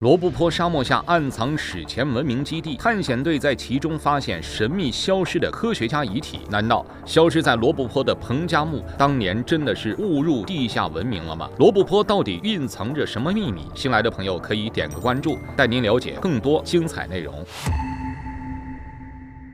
罗布泊沙漠下暗藏史前文明基地，探险队在其中发现神秘消失的科学家遗体。难道消失在罗布泊的彭加木当年真的是误入地下文明了吗？罗布泊到底蕴藏着什么秘密？新来的朋友可以点个关注，带您了解更多精彩内容。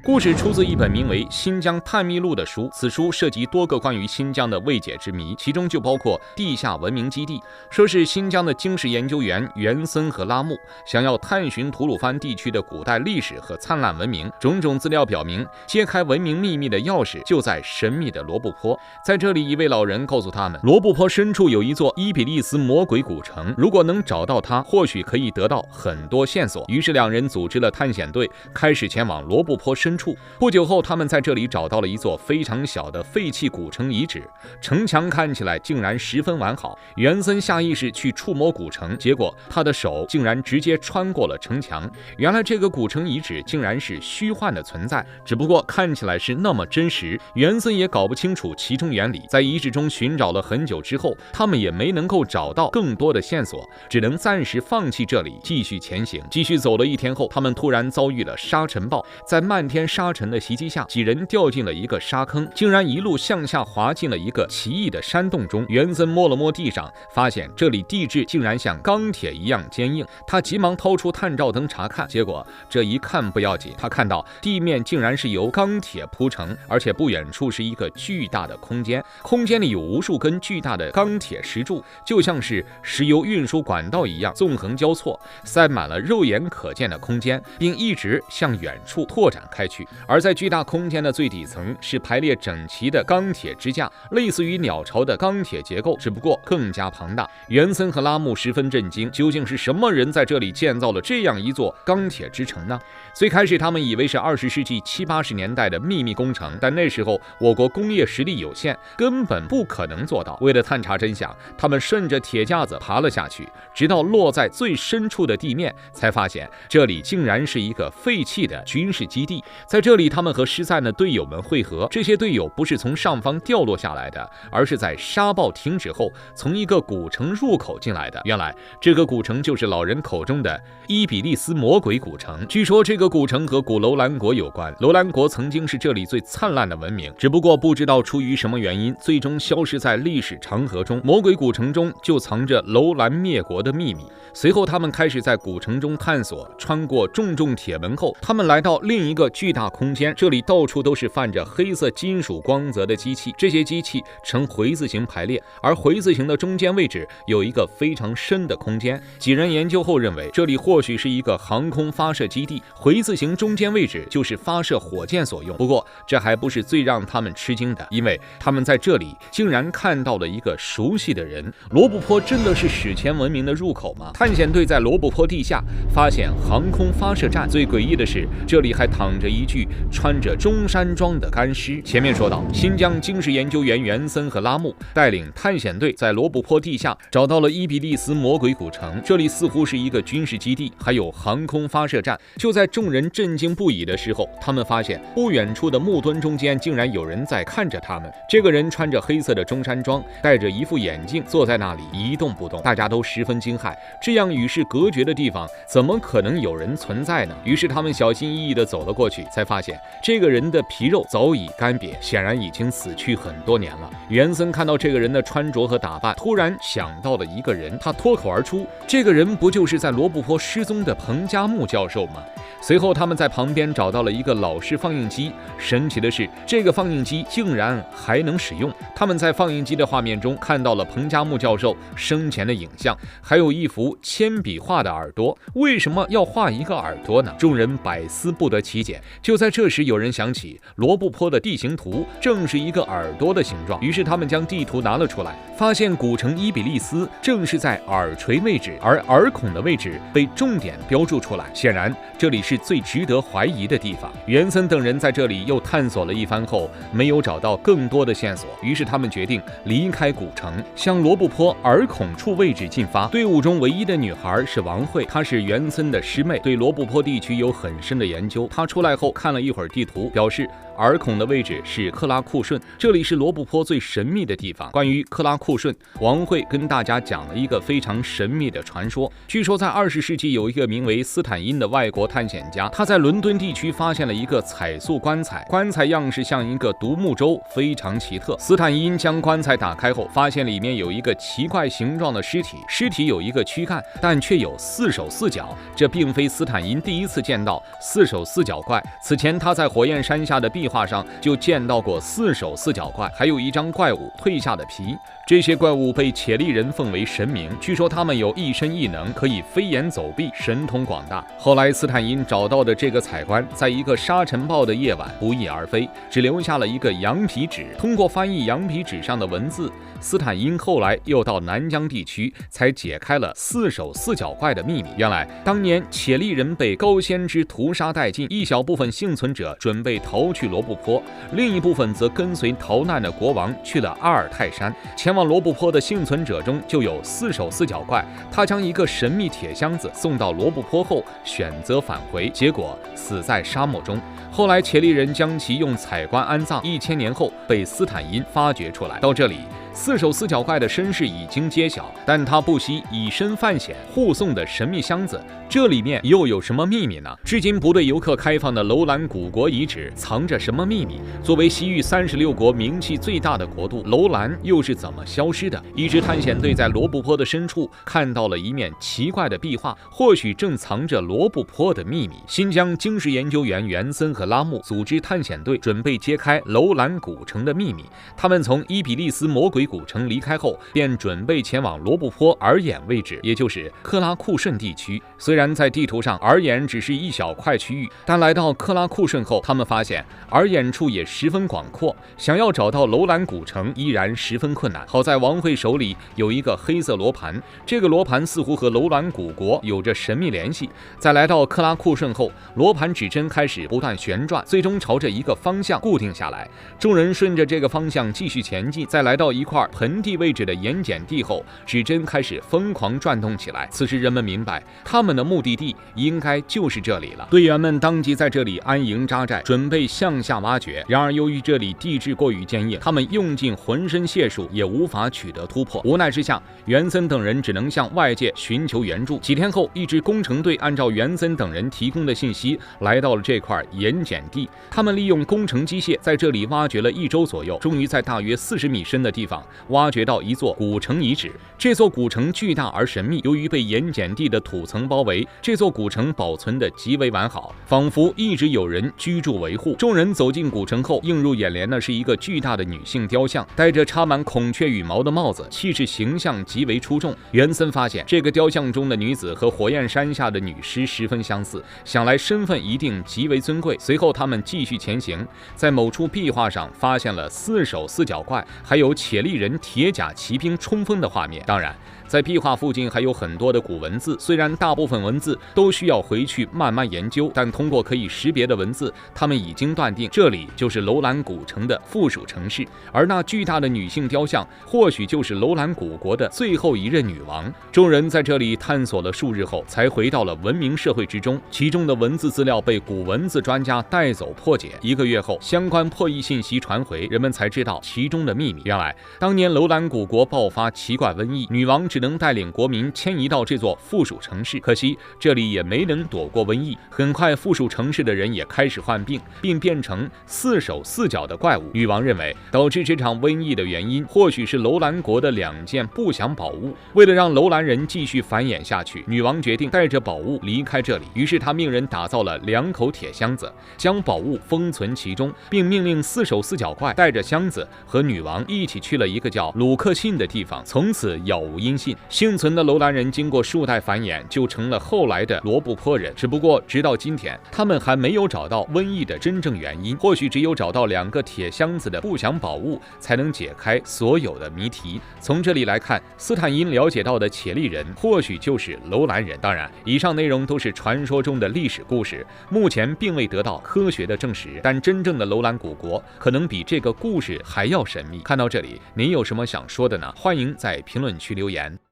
故事出自一本名为《新疆探秘录》的书，此书涉及多个关于新疆的未解之谜，其中就包括地下文明基地。说是新疆的惊世研究员袁森和拉木想要探寻吐鲁番地区的古代历史和灿烂文明，种种资料表明，揭开文明秘密的钥匙就在神秘的罗布泊。在这里，一位老人告诉他们，罗布泊深处有一座伊比利斯魔鬼古城，如果能找到它，或许可以得到很多线索。于是两人组织了探险队，开始前往罗布泊深处。不久后，他们在这里找到了一座非常小的废弃古城遗址，城墙看起来竟然十分完好。袁森下意识去触摸古城，结果他的手竟然直接穿过了城墙。原来这个古城遗址竟然是虚幻的存在，只不过看起来是那么真实，袁森也搞不清楚其中原理。在遗址中寻找了很久之后，他们也没能够找到更多的线索，只能暂时放弃这里，继续前行。继续走了一天后，他们突然遭遇了沙尘暴，在漫天沙尘的袭击下，几人掉进了一个沙坑，竟然一路向下滑进了一个奇异的山洞中。袁森摸了摸地上，发现这里地质竟然像钢铁一样坚硬，他急忙掏出探照灯查看，结果这一看不要紧，他看到地面竟然是由钢铁铺成，而且不远处是一个巨大的空间，空间里有无数根巨大的钢铁石柱，就像是石油运输管道一样纵横交错，塞满了肉眼可见的空间，并一直向远处拓展开去。而在巨大空间的最底层是排列整齐的钢铁支架，类似于鸟巢的钢铁结构，只不过更加庞大。袁森和拉木十分震惊，究竟是什么人在这里建造了这样一座钢铁之城呢？最开始他们以为是20世纪70、80年代的秘密工程，但那时候我国工业实力有限，根本不可能做到。为了探查真相，他们顺着铁架子爬了下去，直到落在最深处的地面，才发现这里竟然是一个废弃的军事基地。在这里，他们和失散的队友们会合，这些队友不是从上方掉落下来的，而是在沙暴停止后从一个古城入口进来的。原来这个古城就是老人口中的伊比利斯魔鬼古城。据说这个古城和古楼兰国有关，楼兰国曾经是这里最灿烂的文明，只不过不知道出于什么原因，最终消失在历史长河中。魔鬼古城中就藏着楼兰灭国的秘密。随后他们开始在古城中探索，穿过重重铁门后，他们来到另一个巨大空间，这里到处都是泛着黑色金属光泽的机器，这些机器呈回字形排列，而回字形的中间位置有一个非常深的空间。几人研究后认为，这里或许是一个航空发射基地，回字形中间位置就是发射火箭所用。不过这还不是最让他们吃惊的，因为他们在这里竟然看到了一个熟悉的人。罗布泊真的是史前文明的入口吗？探险队在罗布泊地下发现航空发射站，最诡异的是，这里还躺着一具穿着中山装的干尸。前面说到，新疆惊世研究员袁森和拉木带领探险队在罗布泊地下找到了伊比利斯魔鬼古城，这里似乎是一个军事基地，还有航空发射站。就在众人震惊不已的时候，他们发现不远处的木墩中间竟然有人在看着他们。这个人穿着黑色的中山装，戴着一副眼镜，坐在那里一动不动，大家都十分惊骇，这样与世隔绝的地方怎么可能有人存在呢？于是他们小心翼翼地走了过去，才发现这个人的皮肉早已干瘪，显然已经死去很多年了。袁森看到这个人的穿着和打扮，突然想到了一个人，他脱口而出，这个人不就是在罗布泊失踪的彭加木教授吗？随后他们在旁边找到了一个老式放映机，神奇的是，这个放映机竟然还能使用。他们在放映机的画面中看到了彭加木教授生前的影像，还有一幅铅笔画的耳朵。为什么要画一个耳朵呢？众人百思不得其解。就在这时，有人想起罗布泊的地形图正是一个耳朵的形状，于是他们将地图拿了出来，发现古城伊比利斯正是在耳垂位置，而耳孔的位置被重点标注出来，显然这里是最值得怀疑的地方。袁森等人在这里又探索了一番后，没有找到更多的线索，于是他们决定离开古城，向罗布泊耳孔处位置进发。队伍中唯一的女孩是王慧，她是袁森的师妹，对罗布泊地区有很深的研究。她出来后看了一会儿地图，表示耳孔的位置是克拉库顺，这里是罗布泊最神秘的地方。关于克拉库顺，王慧跟大家讲了一个非常神秘的传说。据说在20世纪，有一个名为斯坦因的外国探险家，他在伦敦地区发现了一个彩塑棺材，棺材样式像一个独木舟，非常奇特。斯坦因将棺材打开后，发现里面有一个奇怪形状的尸体，尸体有一个躯干，但却有4手4脚。这并非斯坦因第一次见到4手4脚怪，此前他在火焰山下的壁画上就见到过4手4脚怪，还有一张怪物蜕下的皮。这些怪物被且利人奉为神明，据说他们有一身异能，可以飞檐走壁，神通广大。后来斯坦因找到的这个彩棺，在一个沙尘暴的夜晚不翼而飞，只留下了一个羊皮纸。通过翻译羊皮纸上的文字，斯坦因后来又到南疆地区，才解开了4手4脚怪的秘密。原来当年且利人被高仙芝屠杀殆尽，一小部分幸存者准备逃去罗布泊，另一部分则跟随逃难的国王去了阿尔泰山。前往罗布泊的幸存者中就有4手4脚怪，他将一个神秘铁箱子送到罗布泊后，选择返回，结果死在沙漠中。后来且利人将其用彩棺安葬，1000年后被斯坦因发掘出来。到这里，4手4脚怪的身世已经揭晓，但他不惜以身犯险护送的神秘箱子，这里面又有什么秘密呢？至今不对游客开放的楼兰古国遗址藏着什么秘密？作为西域36国名气最大的国度，楼兰又是怎么消失的？一支探险队在罗布泊的深处看到了一面奇怪的壁画，或许正藏着罗布泊的秘密。新疆经史研究员袁森和拉木组织探险队，准备揭开楼兰古城的秘密。他们从伊比利斯魔鬼古城离开后，便准备前往罗布泊耳眼位置，也就是克拉库顺地区。虽然在地图上耳眼只是一小块区域，但来到克拉库顺后，他们发现耳眼处也十分广阔，想要找到楼兰古城依然十分困难。好在王慧手里有一个黑色罗盘，这个罗盘似乎和楼兰古国有着神秘联系。在来到克拉库顺后，罗盘指针开始不断旋转，最终朝着一个方向固定下来。众人顺着这个方向继续前进，在来到一块盆地位置的盐碱地后，指针开始疯狂转动起来。此时人们明白，他们的目的地应该就是这里了。队员们当即在这里安营扎寨，准备向下挖掘。然而由于这里地质过于坚硬，他们用尽浑身解数也无法取得突破。无奈之下，袁森等人只能向外界寻求援助。几天后，一支工程队按照袁森等人提供的信息来到了这块盐碱地。他们利用工程机械在这里挖掘了1周左右，终于在大约40米深的地方挖掘到一座古城遗址。这座古城巨大而神秘，由于被盐碱地的土层包围，这座古城保存得极为完好，仿佛一直有人居住维护。众人走进古城后，映入眼帘的是一个巨大的女性雕像，戴着插满孔雀羽毛的帽子，气势形象极为出众。袁森发现这个雕像中的女子和火焰山下的女尸十分相似，想来身份一定极为尊贵。随后他们继续前行，在某处壁画上发现了4手4脚怪，还有且利人铁甲骑兵冲锋的画面。当然在壁画附近还有很多的古文字，虽然大部分文字都需要回去慢慢研究，但通过可以识别的文字，他们已经断定这里就是楼兰古城的附属城市，而那巨大的女性雕像或许就是楼兰古国的最后一任女王。众人在这里探索了数日后，才回到了文明社会之中，其中的文字资料被古文字专家带走破解。1个月后，相关破译信息传回，人们才知道其中的秘密。原来当年楼兰古国爆发奇怪瘟疫，女王只能带领国民迁移到这座附属城市，可惜这里也没能躲过瘟疫。很快附属城市的人也开始患病，并变成4手4脚的怪物。女王认为导致这场瘟疫的原因或许是楼兰国的2件不祥宝物。为了让楼兰人继续繁衍下去，女王决定带着宝物离开这里。于是她命人打造了2口铁箱子，将宝物封存其中，并命令4手4脚怪带着箱子和女王一起去了一个叫鲁克信的地方，从此杳无音信。幸存的楼兰人经过数代繁衍，就成了后来的罗布泊人。只不过直到今天，他们还没有找到瘟疫的真正原因。或许只有找到2个铁箱子的不祥宝物，才能解开所有的谜题。从这里来看，斯坦因了解到的且利人或许就是楼兰人。当然，以上内容都是传说中的历史故事，目前并未得到科学的证实。但真正的楼兰古国可能比这个故事还要神秘。看到这里，您有什么想说的呢？欢迎在评论区留言。